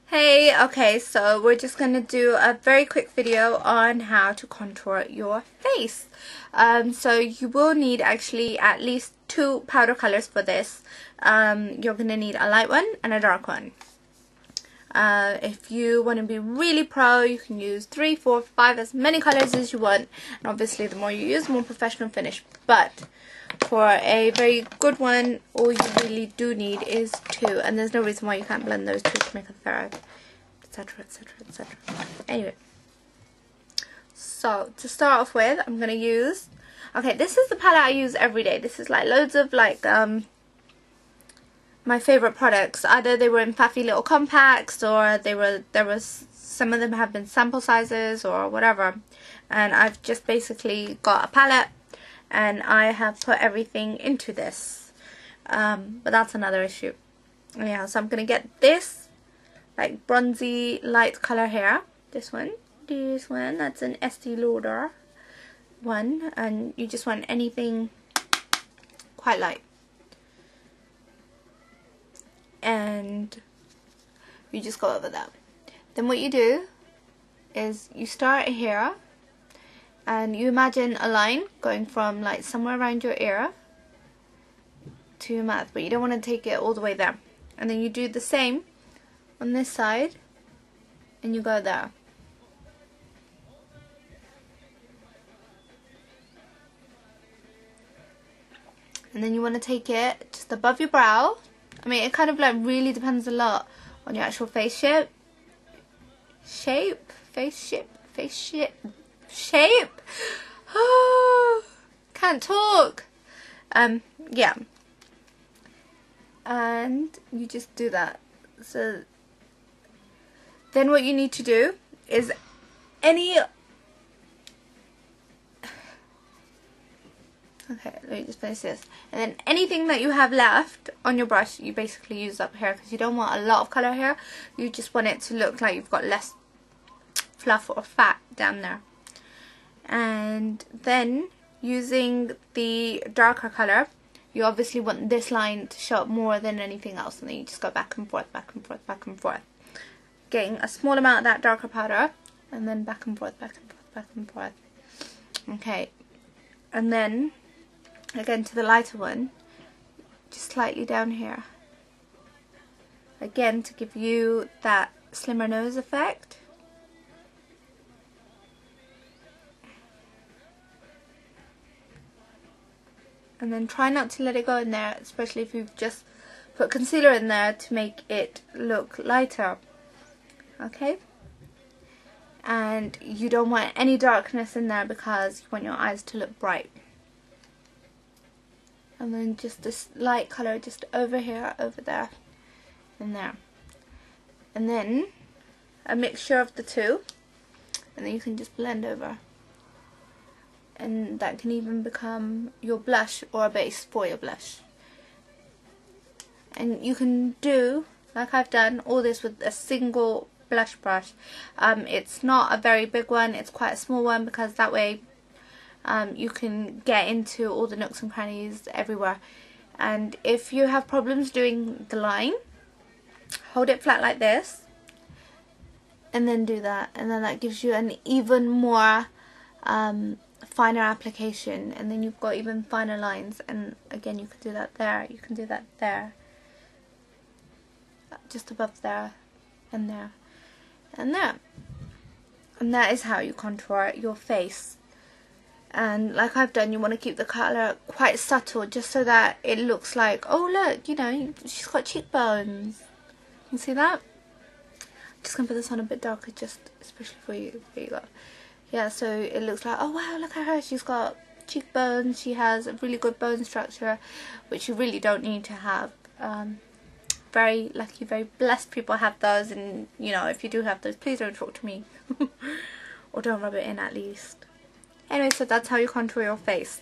Hey, okay, so we're just going to do a very quick video on how to contour your face. So you will need actually at least two powder colors for this. You're going to need a light one and a dark one. If you want to be really pro, you can use 3, 4, 5, as many colors as you want. And obviously the more you use, the more professional finish. But for a very good one, all you really do need is 2. And there's no reason why you can't blend those 2 to make a third, etc, etc, etc. Anyway, so to start off with, I'm going to use, okay, this is the palette I use every day. This is like loads of like my favorite products. Either they were in faffy little compacts, or there was some of them have been sample sizes or whatever. And I've just basically got a palette and I have put everything into this. But that's another issue. Yeah, so I'm gonna get this like bronzy light color here. This one, that's an Estee Lauder one, and you just want anything quite light. And you just go over that. Then what you do is you start here and you imagine a line going from like somewhere around your ear to your mouth, but you don't want to take it all the way there. And then you do the same on this side and you go there. And then you want to take it just above your brow. I mean, it kind of like really depends a lot on your actual face shape. Oh, can't talk. Yeah. And you just do that. So then what you need to do is okay, let me just finish this. And then anything that you have left on your brush, you basically use up here, because you don't want a lot of colour here. You just want it to look like you've got less fluff or fat down there. And then using the darker colour, you obviously want this line to show up more than anything else. And then you just go back and forth, back and forth, back and forth. Getting a small amount of that darker powder, and then back and forth, back and forth, back and forth. Okay, and then again to the lighter one, just slightly down here, again to give you that slimmer nose effect. And then try not to let it go in there, especially if you've just put concealer in there to make it look lighter. Okay? And you don't want any darkness in there because you want your eyes to look bright. And then just this light colour just over here, over there, and there. And then a mixture of the two, and then you can just blend over. And that can even become your blush or a base for your blush. And you can do, like I've done, all this with a single blush brush. It's not a very big one, it's quite a small one, because that way you can get into all the nooks and crannies everywhere. And if you have problems doing the line, hold it flat like this and then do that, and then that gives you an even more finer application, and then you've got even finer lines. And again, you can do that there, you can do that there, just above there, and there, and there. And that is how you contour your face. And like I've done, you want to keep the colour quite subtle, just so that it looks like, oh look, you know, she's got cheekbones. You see that? I'm just going to put this on a bit darker, just especially for you. There you go. Yeah, so it looks like, oh wow, look at her, she's got cheekbones, she has a really good bone structure, which you really don't need to have. Very lucky, very blessed people have those, and you know, if you do have those, please don't talk to me. Or don't rub it in at least. Anyway, so that's how you contour your face.